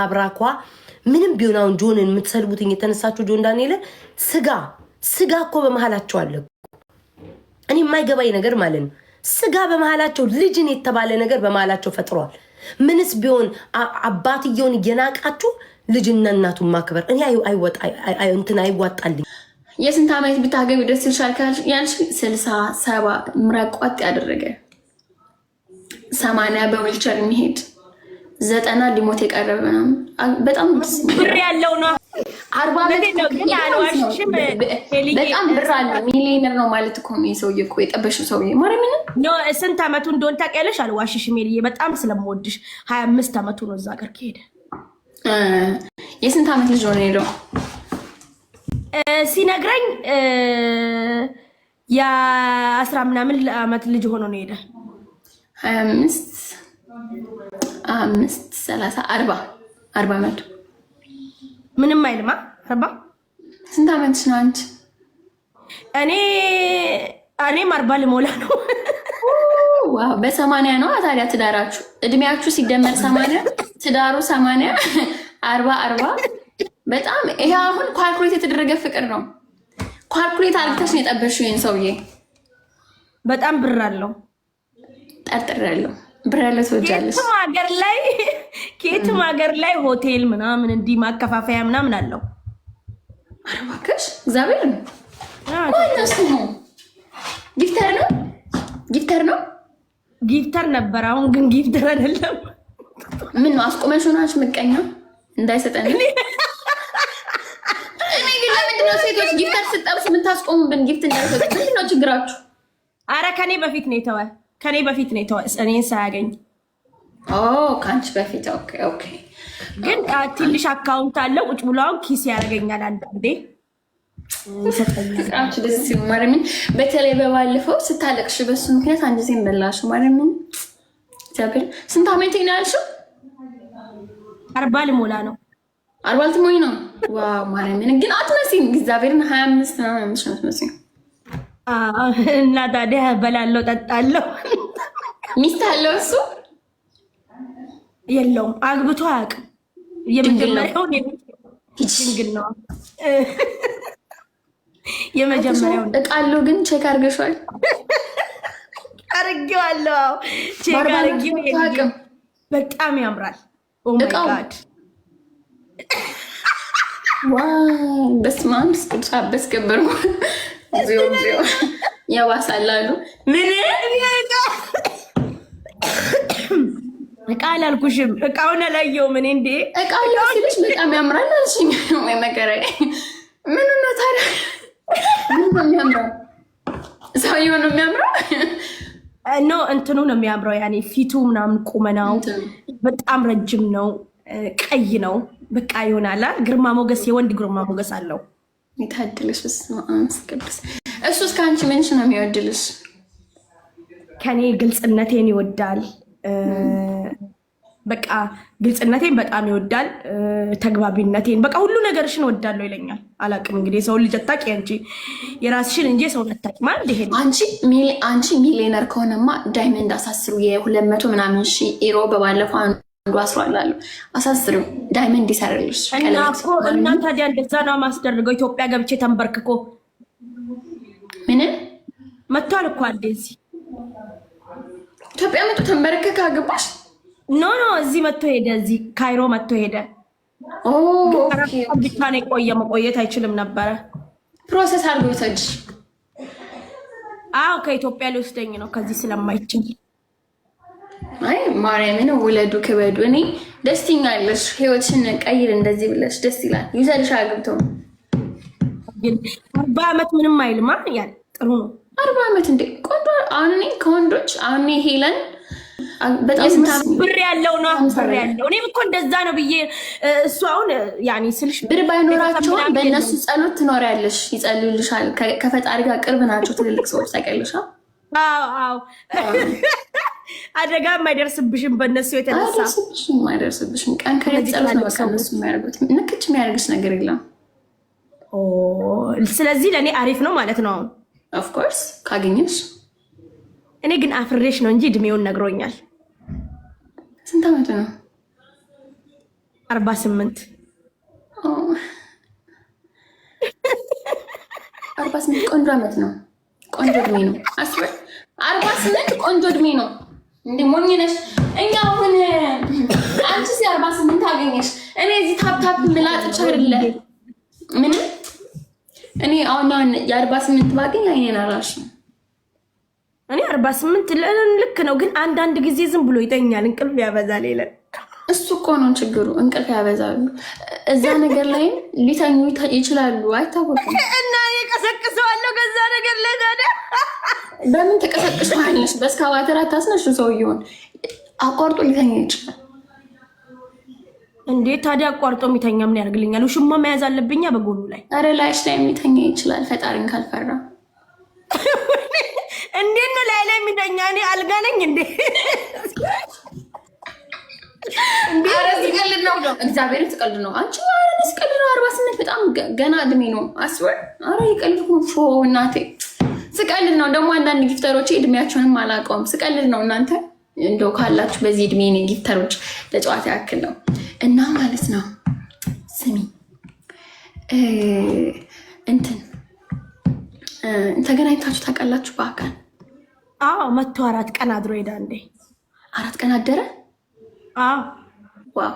አብራኳ ምንም ቢሆን ጆንን የምትሰልቡትኝ የተነሳችሁ ጆን ዳንኤል ስጋ እኮ በመሃላቸው አለ። እኔ የማይገባኝ ነገር ማለት ነው ስጋ በመሃላቸው ልጅን የተባለ ነገር በመሃላቸው ፈጥሯል። ምንስ ቢሆን አባትየውን እየናቃችሁ ልጅና እናቱን ማክበር እኔ አይዋጣልኝ። የስንት ዓመት ብታገቢ ደስ ይልሻል ያልሽ 60 70 ምራቋጥ ያደረገ 80 በዊልቸር የሚሄድ 90 ሊሞት የቀረበ ነው። በጣም ብር ያለው ነው። 40 ዓመት ነው ግን ያልዋሽም በጣም ብር አለ። ሚሊዮነር ነው ማለት እኮ ነው ሰውዬ እኮ የጠበሽው ሰውዬ ማለት ምን ነው። ስንት ዓመቱ እንደሆነ ታውቂያለሽ? አልዋሽሽም ሜልዬ፣ በጣም ስለምወድሽ 25 ዓመቱ ነው እዛ ጋር ከሄደ። የስንት ዓመት ልጅ ሆነ ሄደው ሲነግረኝ የ10 ምናምን ዓመት ልጅ ሆኖ ነው ሄደ። 25 30 40 ዓመቱ ምንም አይልማ። 40 ስንት ዓመትሽ ነው አንቺ? እኔም 40 ልሞላ ነው። ዋው በ80 ነው ታዲያ ትዳራችሁ። እድሜያችሁ ሲደመር 80 ትዳሩ 80 40 በጣም ይሄ አሁን ኳልኩሌት የተደረገ ፍቅር ነው። ኳልኩሌት አድርገሽ ነው የጠበሽው ይሄን ሰውዬ። በጣም ብር አለው ጠርጥሬያለሁ። ብር ያለው ትወጃለሽ። ከየትም ሀገር ላይ ሆቴል ምናምን እንዲህ ማከፋፈያ ምናምን አለው። ኧረ እባክሽ እግዚአብሔር ነው። ጊፍተር ነበር። አሁን ግን ጊፍተር አይደለም። ምን ነው አስቆመሽ ሆናች ምቀኛ እንዳይሰጠን። እኔ ግን ለምንድን ነው ሴቶች ጊፍተር ስጠብስ የምታስቆሙብን? ጊፍት እንዳይሰጥ ምንድን ነው ችግራችሁ? አረ ከኔ በፊት ነው የተወ እኔን ሳያገኝ። ከአንቺ በፊት ኦኬ። ግን ትንሽ አካውንት አለው ቁጭ ብሎ አሁን ኪስ ያደርገኛል አንዳንዴ ይሰጠኛል። ደስ ሲል ማርያምን፣ በተለይ በባለፈው ስታለቅሽ በሱ ምክንያት አንድ ጊዜ መላሽ ማርያምን። እግዚአብሔር ስንት ዓመቴ ነው ያልሽው? 40 ልሞላ ነው። 40 ልትሞኝ ነው? ዋው ማርያምን፣ ግን አትመስይም። እግዚአብሔርን 25 ነው የምትመስይው። እና ታዲያ በላለው ጠጣለው። ሚስት አለው እሱ? የለውም፣ አግብቶ አያውቅም። የመጀመሪያው ድንግል ነው። የመጀመሪያው እቃ አለው ግን ቼክ አድርገሽዋል? አድርጌዋለሁ። ቼክ አድርጌው በጣም ያምራል። ኦ ማይ ጋድ ዋው! በስመ አብ ቅዱስ አበስከበርኩ ዚዮ ያዋሳላሉ። ምን እቃ አላልኩሽም። እቃውን አላየሁም እኔ። እንዴ እቃ ሲልሽ በጣም ያምራል አልሽኝ። ወይ መከራዬ። ምን ነው ታዲያ? ምን ነው የሚያምረው? ሰውዬው ነው የሚያምረው? ኖ እንትኑ ነው የሚያምረው። ያኔ ፊቱ ምናምን ቁመናው በጣም ረጅም ነው፣ ቀይ ነው። በቃ ይሆናል ግርማ ሞገስ፣ የወንድ ግርማ ሞገስ አለው። የታደለሽ ቅዱስ። እሱስ ከአንቺ ምንሽ ነው የሚወድልሽ? ከኔ ግልጽነቴን ይወዳል። በቃ ግልጽነቴን በጣም ይወዳል። ተግባቢነቴን በቃ ሁሉ ነገርሽን እወዳለሁ ይለኛል። አላቅም እንግዲህ ሰው ልጅ አታውቂ አንቺ የራስሽን እንጂ ሰው አታውቂ ማለት ይሄ። አንቺ ሚሊዮነር ከሆነማ ዳይመንድ አሳስሩ። የ200 ምናምን ሺህ ዩሮ በባለፈው አንዱ አስሯላሉ። አሳስሩ ዳይመንድ ይሰራልሽ። እና ታዲያ እንደዛ ነው ማስደርገው። ኢትዮጵያ ገብቼ ተንበርክኮ ምን መጥቷል እኮ እንደዚህ ኢትዮጵያ መጥቶ ተንበረከከ። አገባሽ? ኖ እዚህ መጥቶ ሄደ። እዚህ ካይሮ መጥቶ ሄደ። ብቻ ነው የቆየ። መቆየት አይችልም ነበረ። ፕሮሰስ አድርጎ ይሰድሽ። ከኢትዮጵያ ሊወስደኝ ነው ከዚህ ስለማይችል። አይ ማርያምን፣ ውለዱ ክበዱ። እኔ ደስ ይኛለሽ። ህይወትሽን ቀይር እንደዚህ ብለሽ ደስ ይላል። ይዘልሽ አግብቶ ግን 40 ዓመት ምንም አይልማ። ያን ጥሩ ነው 40 ዓመት እንዴ ቆንጆ። አሁን እኔ ከወንዶች አሁን ሄለን በጣም ብር ያለው ነው። ብር ያለው እኔም እኮ እንደዛ ነው ብዬ እሱ አሁን ያኔ ስልሽ ብር ባይኖራቸውም በእነሱ ጸሎት ትኖሪያለሽ። ይጸልዩልሻል። ከፈጣሪ ጋር ቅርብ ናቸው ትልልቅ ሰዎች ታውቂያለሽ። አዎ አደጋ የማይደርስብሽም በእነሱ የተነሳ አይደርስብሽም። ቀን ከሌት ጸሎት ነው በቃ እነሱ የሚያደርጉት። ንክች የሚያደርግሽ ነገር የለም። ስለዚህ ለእኔ አሪፍ ነው ማለት ነው። አሁን ኦፍኮርስ ካገኘሽ። እኔ ግን አፍሬሽ ነው እንጂ እድሜውን ነግሮኛል። ስንት ዓመቱ ነው? 48 48 ቆንጆ አመት ነው። ቆንጆ እድሜ ነው። 48 ቆንጆ እድሜ ነው። እንደ ሞኝ ነሽ። እኛ አሁን አንቺ 48 አገኘሽ፣ እኔ እዚህ ታፕታፕ ምላጥቻ አይደለ ምንም። እኔ አሁን የ48 ባገኝ አይኔን አላሽም። እኔ 48 ልክ ነው፣ ግን አንዳንድ ጊዜ ዝም ብሎ ይተኛል፣ እንቅልፍ ያበዛል ይላል። እሱ እኮ ነው ችግሩ፣ እንቅልፍ ያበዛሉ። እዛ ነገር ላይ ሊተኙ ይችላሉ፣ አይታወቅም። እና እቀሰቅሰዋለሁ ከዛ ነገር ላይ ታዲያ በምን ተቀሰቅሰዋለሽ? በእስካቫተር አታስነሹ። ሰውየውን አቋርጦ ሊተኛ ይችላል እንዴ? ታዲያ አቋርጦ የሚተኛ ምን ያደርግልኛል? ውሽማ መያዝ አለብኛ በጎኑ ላይ። አረ ላይሽ ላይ የሚተኛ ይችላል፣ ፈጣሪን ካልፈራ። እንዴት ነው ላይ የሚተኛ? እኔ አልጋ ነኝ እንዴ? አረ ሲቀልድ ነው፣ እግዚአብሔር ሲቀልድ ነው። አንቺ አረ ሲቀልድ ነው። 48 በጣም ገና እድሜ ነው። አስወር አረ ይቀልድ ነው። ፎ እናቴ ስቀልድ ነው። ደግሞ አንዳንድ ጊፍተሮች እድሜያቸውንም አላውቀውም። ስቀልድ ነው። እናንተ እንደው ካላችሁ በዚህ እድሜ ነው ጊፍተሮች፣ ለጨዋታ ያክል ነው። እና ማለት ነው ስሚ እንትን ተገናኝታችሁ ታውቃላችሁ በአካል? አዎ መቶ 4 ቀን አድሮ ሄዳ እንዴ? 4 ቀን አደረ? አዎ። ዋው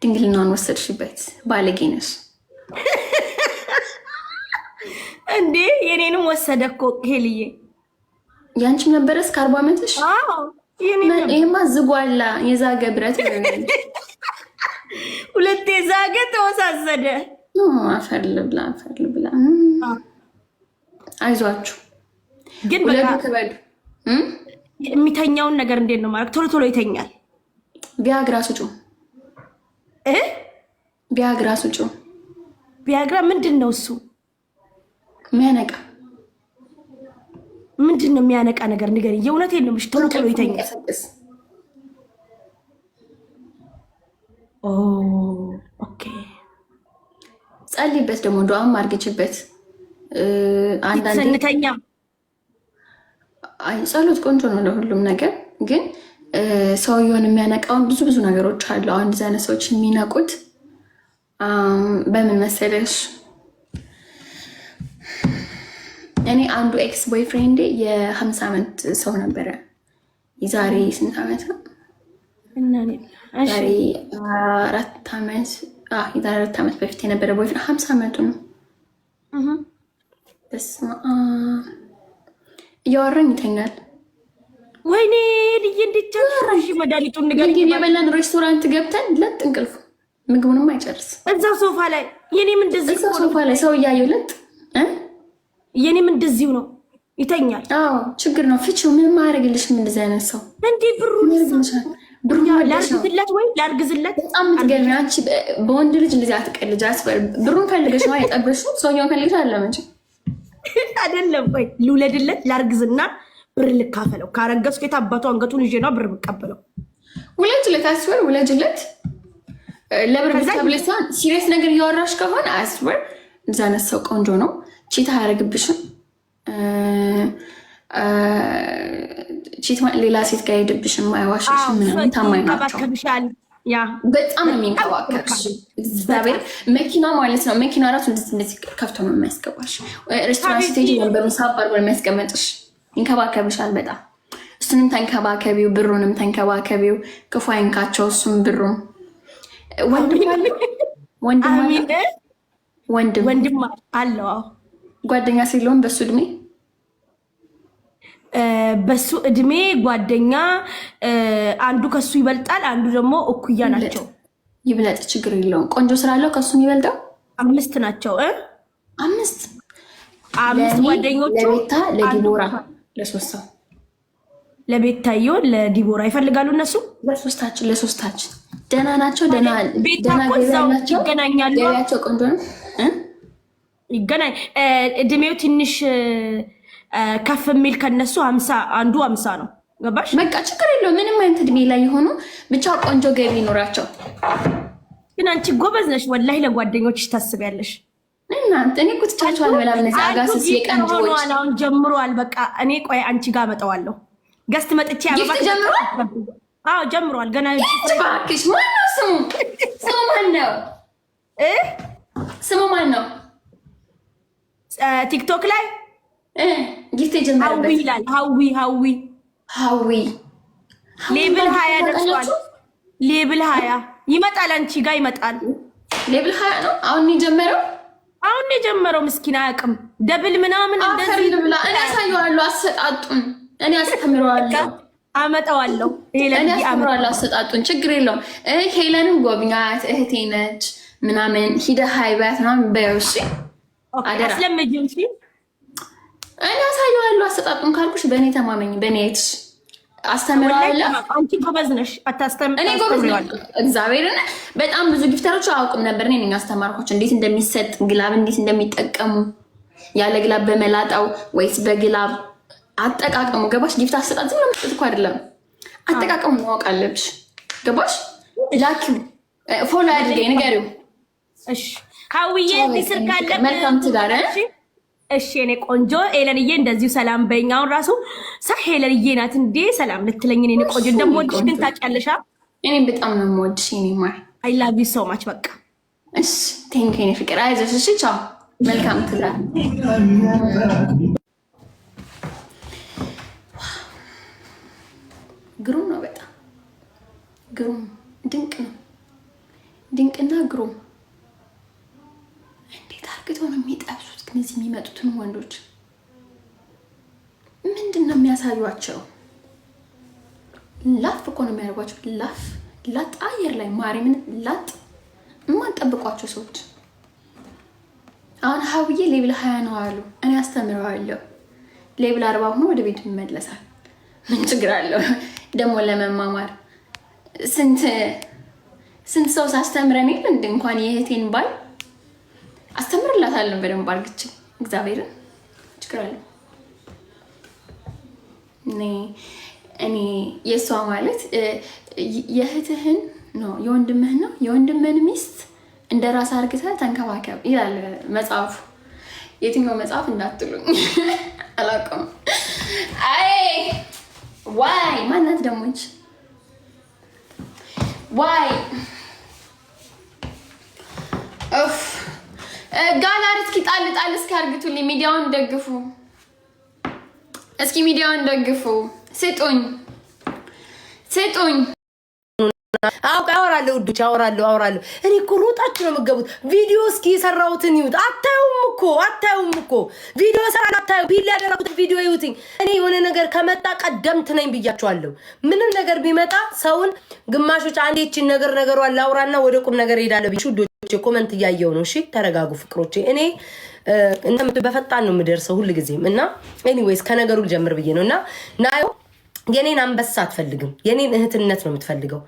ድንግልናውን ወሰድሽበት። ባለጌ ነሽ እንዴ? የኔንም ወሰደ እኮ ሄልዬ። ያንቺም ነበረ እስከ 40 ዓመትሽ? አዎ። ይሄማ ዝጓላ የዛገ ብረት ሁለቴ ዛገ ተወሳሰደ። አፈር ልብላ አፈር ልብላ። አይዟችሁ ግን በቃ የሚተኛውን ነገር እንዴት ነው ማለት? ቶሎ ቶሎ ይተኛል። ቢያግራ ስጩ ቢያግራ ስጩ። ቢያግራ ምንድን ነው እሱ? የሚያነቃ ምንድን ነው የሚያነቃ ነገር ንገሪኝ። የእውነቴን ነው የምልሽ። ቶሎ ቶሎ ይተኛል። ኦኬ። ጸልይበት ደግሞ ዱዓም አድርግችበት። አንዳንዴ ስንተኛም አይ ጸሎት ቆንጆ ነው ለሁሉም ነገር፣ ግን ሰውየውን የሚያነቃውን ብዙ ነገሮች አሉ። አሁን እንደዚህ አይነት ሰዎች የሚነቁት በምን መሰለሽ? እኔ አንዱ ኤክስ ቦይፍሬንድ የ50 ዓመት ሰው ነበረ። የዛሬ ስንት ዓመት ነው? ዛሬ 4 ዓመት የዛሬ 4 ዓመት በፊት የነበረ ቦይፍሬንድ 50 ዓመቱ ነው። በስመ አብ እያወራኝ ይተኛል። ወይኔ ልዬ እንድቻሽ መድኃኒቱን ንገሪኝ። የበላን ሬስቶራንት ገብተን ለጥ እንቅልፉ ምግቡንም አይጨርስ እዛው ሶፋ ላይ የኔም እንደዚህ ሶፋ ላይ ሰው እያየው ለጥ የኔም እንደዚሁ ነው ይተኛል። አዎ ችግር ነው። ፍቺው ምንም አያደርግልሽም። እንደዚህ አይነት ሰው እንዴ ብሩ ላርግዝለት ወይ ላርግዝለት? በጣም የምትገርሚ አንቺ። በወንድ ልጅ እንደዚህ አትቀልጅ። አስበር ብሩን ፈልገሽ ነው የጠበሽው። ሰውየውን ፈልገሽ አለም እንጂ አይደለም። ወይ ልውለድለት ላርግዝና ብር ልካፈለው። ካረገዝኩ የት አባቱ አንገቱን ይዤ ነው ብር የምቀበለው። ውለጅለት አስበር ውለጅለት። ለብር ብታብለሳ ሲሪየስ ነገር እያወራሽ ከሆነ አስበር እዛ አይነት ሰው ቆንጆ ነው። ቺታ አያደርግብሽም። ቺት ሌላ ሴት ጋር ሄድብሽም፣ አይዋሽሽም። ምናምን ታማኝ ናቸው። በጣም ነው የሚንከባከብሽ። እግዚአብሔር መኪና ማለት ነው። መኪና ራሱ እንደዚህ ከፍቶ ነው የሚያስገባሽ። ሬስቶራንት ስቴጅ በምሳብ አድርጎ የሚያስቀመጥሽ። ይንከባከብሻል በጣም። እሱንም ተንከባከቢው፣ ብሩንም ተንከባከቢው። ክፉ አይንካቸው። እሱም ብሩም ወንድም አለው። ጓደኛ ሲለውን በሱ እድሜ ጓደኛ አንዱ ከሱ ይበልጣል፣ አንዱ ደግሞ እኩያ ናቸው። ይብለጥ ችግር የለውም። ቆንጆ ስላለው ከሱ የሚበልጠው 5 ናቸው። 5 ጓደኞቹ ለቤታ ለዲቦራ ለ3 ሰው ለቤታዮ ለዲቦራ ይፈልጋሉ። እነሱ ለሶስታችን ደህና ናቸው። ደህና ናቸው። ይገናኛሉ። ገቢያቸው ቆንጆ ነው። ይገናኝ። እድሜው ትንሽ ከፍ የሚል ከነሱ 50 አንዱ 50 ነው። ገባሽ? በቃ ችግር የለውም። ምንም አይነት እድሜ ላይ የሆኑ ብቻ ቆንጆ ገቢ ይኖራቸው። ግን አንቺ ጎበዝ ነሽ ወላሂ። ለጓደኞችሽ ታስቢያለሽ። እናንተ እኔ እኮ ትቻቸው አልበላም። እነዚህ አጋስስ የቀንጆች አሁን ጀምሯል። በቃ እኔ ቆይ አንቺ ጋር መጣዋለሁ። ገስት መጥቼ ጀምሯል። አዎ ጀምሯል። ገና ባክሽ ማነው ስሙ? ነው? ስሙ ማን ነው? ቲክቶክ ላይ ጊፍት የጀመረበት ሀዊ ይላል። ሀዊ ሌብል 20 ደርሷል። ሌብል 20 ይመጣል፣ አንቺ ጋር ይመጣል። ሌብል 20 ነው አሁን የጀመረው። ምስኪን አያውቅም። ደብል ምናምን እንደዚህ ብላ እኔ አሳየዋለሁ። አሰጣጡን እኔ አስተምረዋለሁ፣ አመጣዋለሁ። እኔ አስተምረዋለሁ አሰጣጡን። ችግር የለውም። ሄለንም ጎብኛት፣ እህቴ ነች ምናምን ሂደህ ሀይባት ምናምን በይው። እሺ አደራ አስለምጂው። እሺ እኔ አሳየዋለሁ አሰጣጡን ካልኩሽ በእኔ ተማመኝ። በእኔ እህትሽ አስተምረዋለሁ። አንቺ ጎበዝ ነሽ። እኔ ጎበዝ ነኝ። እግዚአብሔርን በጣም ብዙ ጊፍተሮች አያውቁም ነበር። እኔ ነኝ አስተማርኳቸው እንዴት እንደሚሰጥ ግላብ እንዴት እንደሚጠቀሙ ያለ ግላብ በመላጣው ወይስ በግላብ አጠቃቀሙ። ገባሽ? ጊፍት አሰጣጥ ዝም ለመስጠት እኮ አይደለም፣ አጠቃቀሙ ማወቅ አለብሽ። ገባሽ? ላኪው ፎሎ አድርገኝ ንገሪው። እሺ ሀውዬ ስር ካለ መልካም ትዳር። እሺ እኔ ቆንጆ ኤለንዬ እንደዚሁ ሰላም በይኝ። አሁን ራሱ ኤለንዬ ናት እንዴ ሰላም ልትለኝ? እኔ ቆንጆ እንደምወድሽ ግን ታውቂያለሽ። እኔም በጣም ነው የምወድሽ የኔ ማር። አይ ላቭ ዩ ሶ ማች። በቃ እሺ ቴንክ ዩ ፍቅር። አይዞሽ። እሺ ቻው። መልካም ትዳር። ግሩም ነው፣ በጣም ግሩም፣ ድንቅ ነው። ድንቅና ግሩም። እንዴት አርግተው ነው የሚጠብሱት ግን እዚህ የሚመጡትን ወንዶች ምንድን ነው የሚያሳዩቸው? ላፍ እኮ ነው የሚያደርጓቸው። ላፍ ላጥ አየር ላይ ማርያምን ላጥ የማንጠብቋቸው ሰዎች። አሁን ሀውዬ ሌብል 20 ነው አሉ። እኔ አስተምረዋለሁ። ሌብል 40 ሆኖ ወደ ቤቱ ይመለሳል። ምን ችግር አለው ደግሞ ለመማማር? ስንት ሰው ሳስተምረን የለ እንደ እንኳን የእህቴን ባል አስተምርላታለሁ በደንብ አርግቼ። እግዚአብሔርን ችግር አለው። እኔ የእሷ ማለት የእህትህን ነው የወንድምህን ነው የወንድምህን ሚስት እንደ ራስ አርግተህ ተንከባከብ ይላል መጽሐፉ። የትኛው መጽሐፍ እንዳትሉኝ አላውቅም። አይ ዋይ ማናት ደሞች ዋይ ጋላር እስኪ ጣል እስኪ አርግቱልኝ። ሚዲያውን ደግፉ እስኪ፣ ሚዲያውን ደግፉ። ስጡኝ። አወራለሁ ውዶች፣ አወራለሁ። እኔ እኮ ሮጣችሁ ነው የምትገቡት። ቪዲዮ እስኪ የሰራሁትን ይዩት። አታዩም እኮ ቪዲዮ ሰራን አታዩ። ቢል ያደረኩትን ቪዲዮ ይዩትኝ። እኔ የሆነ ነገር ከመጣ ቀደምት ነኝ ብያቸዋለሁ። ምንም ነገር ቢመጣ ሰውን ግማሾች አንዴችን ነገሯን ላውራና ወደ ቁም ነገር ሄዳለሁ ብዬ ውዶች፣ ኮመንት እያየው ነው። እሺ ተረጋጉ ፍቅሮቼ። እኔ በፈጣን ነው የምደርሰው ሁልጊዜም እና ኤኒዌይስ ከነገሩ ልጀምር ብዬ ነው እና ናዮ የኔን አንበሳ አትፈልግም፣ የኔን እህትነት ነው የምትፈልገው።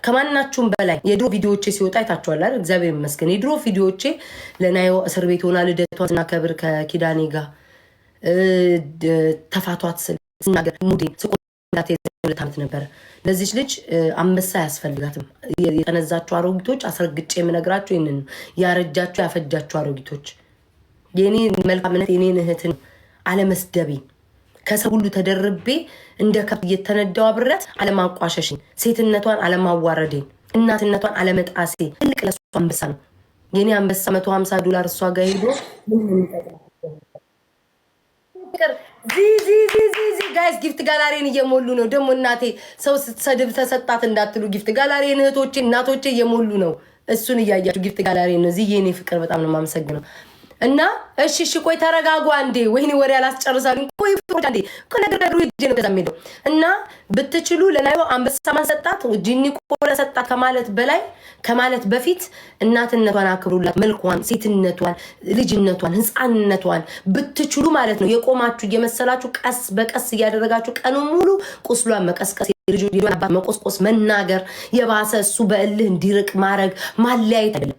ከማናችሁም በላይ የድሮ ቪዲዮዎቼ ሲወጣ አይታችኋል አይደል? እግዚአብሔር ይመስገን የድሮ ቪዲዮዎቼ ለናዮ እስር ቤት ሆና ልደቷን ስናከብር ከኪዳኔ ጋር ተፋቷት ስናገር ሙዴ ስቆላት 2 ዓመት ነበረ። ለዚች ልጅ አንበሳ አያስፈልጋትም። የጠነዛችሁ አሮጊቶች አስረግጬ የምነግራችሁ ይህንን ነው። ያረጃችሁ ያፈጃችሁ አሮጊቶች የኔን መልካምነት የኔን እህትን አለመስደቤ ከሰው ሁሉ ተደርቤ እንደ ከብት እየተነዳው አብረት አለማቋሸሽኝ፣ ሴትነቷን አለማዋረዴ፣ እናትነቷን አለመጣሴ ትልቅ ለሷ አንበሳ ነው። የኔ አንበሳ $150 እሷ ጋር ሄዶ ጋይስ ጊፍት ጋላሪን እየሞሉ ነው። ደግሞ እናቴ ሰው ስትሰድብ ተሰጣት እንዳትሉ ጊፍት ጋላሪን እህቶቼ እናቶቼ እየሞሉ ነው። እሱን እያያችሁ ጊፍት ጋላሪን ነው። እዚህ የኔ ፍቅር በጣም ነው የማመሰግነው። እና እሺ ቆይ ተረጋጉ አንዴ። ወይኔ ወሬ አላስጨርሳለሁ። ቆይ ፍቅሮች አንዴ ከነገሩ ሂጄ ነው ከዛ ሄደው እና ብትችሉ ለናዮ አንበሳ ማን ሰጣት ጂኒ ቆለ ሰጣት ከማለት በፊት እናትነቷን አክብሩላት። መልኳን፣ ሴትነቷን፣ ልጅነቷን፣ ህፃንነቷን ብትችሉ ማለት ነው። የቆማችሁ እየመሰላችሁ ቀስ በቀስ እያደረጋችሁ ቀኑ ሙሉ ቁስሏን መቀስቀስ፣ ልጅ አባት መቆስቆስ፣ መናገር የባሰ እሱ በእልህ እንዲርቅ ማድረግ ማለያየት አይደለም፣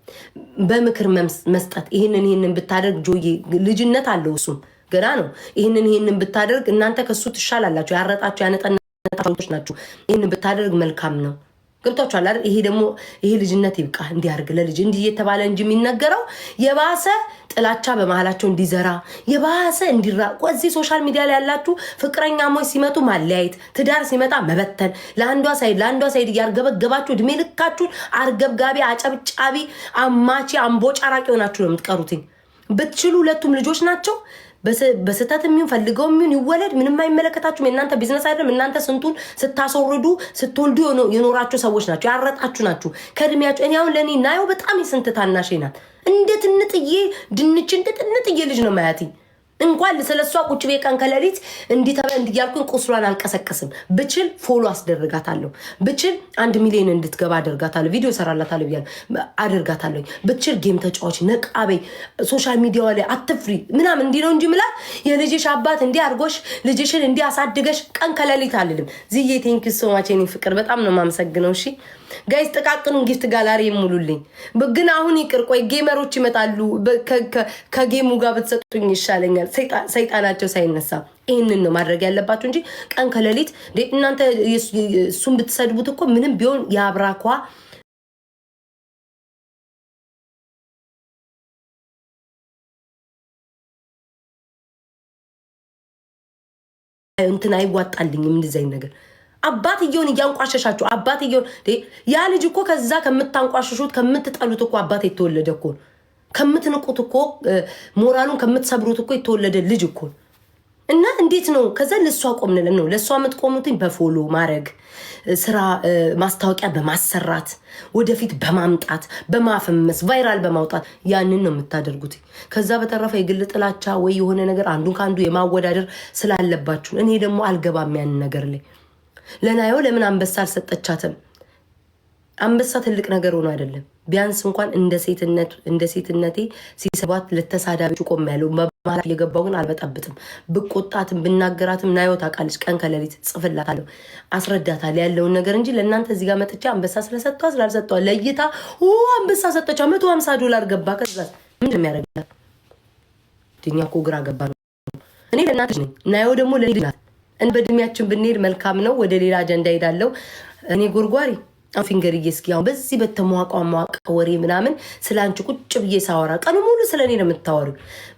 በምክር መስጠት። ይህንን ብታደርግ ጆዬ ልጅነት አለው እሱም ገና ነው። ይህንን ብታደርግ እናንተ ከሱ ትሻላላችሁ። ያረጣችሁ ያነጠናችሁ ናችሁ። ይህንን ብታደርግ መልካም ነው። ገብታችኋል አይደል? ይሄ ልጅነት ይብቃ እንዲያርግ ለልጅ እንዲህ እየተባለ እንጂ የሚነገረው የባሰ ጥላቻ በመሃላቸው እንዲዘራ የባሰ እንዲራቁ። እዚህ ሶሻል ሚዲያ ላይ ያላችሁ ፍቅረኛሞች ሲመጡ ማለያየት፣ ትዳር ሲመጣ መበተን፣ ለአንዷ ሳይድ እያርገበገባችሁ እድሜ ልካችሁን አርገብጋቢ፣ አጨብጫቢ፣ አማቺ፣ አምቦጫ ራቂ ሆናችሁ ነው የምትቀሩትኝ። ብትችሉ ሁለቱም ልጆች ናቸው። በስተት የሚሆን ፈልገው የሚሆን ይወለድ ምንም አይመለከታችሁም። የእናንተ ቢዝነስ አይደለም። እናንተ ስንቱን ስታስወርዱ ስትወልዱ የኖራችሁ ሰዎች ናቸው፣ ያረጣችሁ ናችሁ ከእድሜያችሁ። እኔ አሁን ለእኔ ናየው በጣም የስንት ታናሼ ናት። እንደ ትንጥዬ ድንች እንደ ትንጥዬ ልጅ ነው ማያትኝ። እንኳን ስለሷ ቁጭ ቤ ቀን ከሌሊት እንዲያልኩኝ ቁስሏን አልቀሰቀስም። ብችል ፎሎ አስደርጋታለሁ። ብችል 1 ሚሊዮን እንድትገባ አደርጋታለሁ። ቪዲዮ ሰራላታለሁ ብያለሁ አደርጋታለሁ። ብችል ጌም ተጫዋች ነቃበይ፣ ሶሻል ሚዲያው ላይ አትፍሪ ምናምን እንዲህ ነው እንጂ ምላት የልጅሽ አባት እንዲህ አድርጎሽ ልጅሽን እንዲህ አሳድገሽ ቀን ከሌሊት አልልም። ዝዬ ቴንክ ዩ ሶ ማች የኔ ፍቅር በጣም ነው የማመሰግነው። እሺ ጋይስ ጥቃቅኑን ጊፍት ጋላሪ ሙሉልኝ። ግን አሁን ይቅር ቆይ ጌመሮች ይመጣሉ። ከጌሙ ጋር ብትሰጡኝ ይሻለኛል። ሰይጣናቸው ሳይነሳ ይህንን ነው ማድረግ ያለባችሁ እንጂ ቀን ከሌሊት እናንተ እሱን ብትሰድቡት እኮ ምንም ቢሆን የአብራኳ እንትን አይዋጣልኝም እንደዚህ ነገር። አባትየውን እያንቋሸሻችሁ አባትየውን ያ ልጅ እኮ ከዛ ከምታንቋሸሹት ከምትጠሉት እኮ አባት የተወለደ እኮ ከምትንቁት እኮ ሞራሉን ከምትሰብሩት እኮ የተወለደ ልጅ እኮ እና እንዴት ነው ከዛ ለሷ ቆምነን ነው ለሷ የምትቆሙትኝ? በፎሎ ማድረግ ስራ ማስታወቂያ በማሰራት ወደፊት በማምጣት በማፈመስ ቫይራል በማውጣት ያንን ነው የምታደርጉት። ከዛ በተረፈ የግል ጥላቻ ወይ የሆነ ነገር አንዱን ከአንዱ የማወዳደር ስላለባችሁ እኔ ደግሞ አልገባም ያንን ነገር ላይ። ለናየው ለምን አንበሳ አልሰጠቻትም? አንበሳ ትልቅ ነገር ሆኖ አይደለም። ቢያንስ እንኳን እንደ ሴትነቴ ሲሰባት ለተሳዳቢዎች ቆም ያለው በማለት እየገባው ግን አልበጣብጥም። ብቆጣትም ብናገራትም ናየው ታውቃለች። ቀን ከሌሊት ጽፍላታለሁ፣ አስረዳታለሁ ያለውን ነገር እንጂ ለእናንተ እዚህ ጋር መጥቻ አንበሳ ስለሰጧ ስላልሰጧ ለይታ አንበሳ ሰጠቻ $150 ገባ። ከዛ ምንድን የሚያደርጋት ድኛ እኮ ግራ ገባ ነው። እኔ ለእናንተ ነኝ፣ ናየው ደግሞ ለልጅ ናት። በእድሜያችን ብንሄድ መልካም ነው። ወደ ሌላ አጀንዳ ሄዳለሁ እኔ ጎርጓሪ ፊንገርዬ። እስኪ አሁን በዚህ በተሟቋ ወሬ ምናምን ስለ አንቺ ቁጭ ብዬ ሳወራ ቀኑ ሙሉ ስለ እኔ ነው የምታወሩ።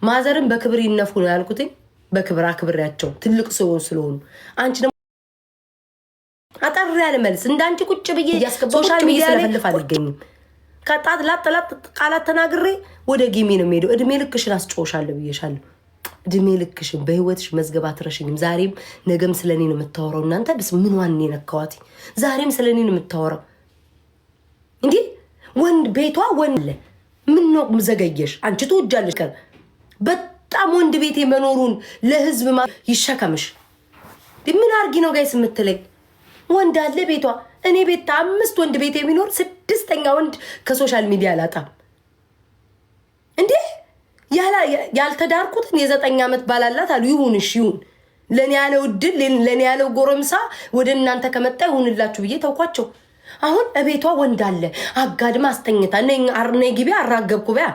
ማዘርን በክብር ይነፉ ነው ያልኩትኝ። በክብር አክብሬያቸው ትልቅ ሰው ስለሆኑ አንቺ ደግሞ አጠር ያለ መልስ እንዳንቺ ቁጭ ብዬ ሶሻል ሚዲያ ላይ ለፈልፍ አልገኝም። ከጣት ላጥ ቃላት ተናግሬ ወደ ጌሜ ነው የምሄደው። እድሜ ልክሽን አስጮሻለሁ ብዬሻለሁ። እድሜ ልክሽን በህይወትሽ መዝገብ አትረሽኝም። ዛሬም ነገም ስለኔ ነው የምታወራው። እናንተ በስ ምን ዋን ነካዋት? ዛሬም ስለኔ ነው የምታወራው። እንዴ ወንድ ቤቷ ወንድ ምን ነው ዘገየሽ? አንቺ ትወጃለሽ። በጣም ወንድ ቤቴ መኖሩን ለህዝብ ይሸከምሽ። ምን አርጊ ነው ጋይስ የምትለኝ? ወንድ አለ ቤቷ። እኔ ቤት 5 ወንድ ቤቴ የሚኖር 6ኛ ወንድ ከሶሻል ሚዲያ አላጣም እንዴ። ያልተዳርኩትን የ9 ዓመት ባላላት አሉ። ይሁንሽ ይሁን ለኔ ያለው ድል ለኔ ያለው ጎረምሳ ወደ እናንተ ከመጣ ይሁንላችሁ ብዬ ተውኳቸው። አሁን እቤቷ ወንድ አለ። አጋድማ አስተኝታ ነኝ ግቢ አራገብኩ በያ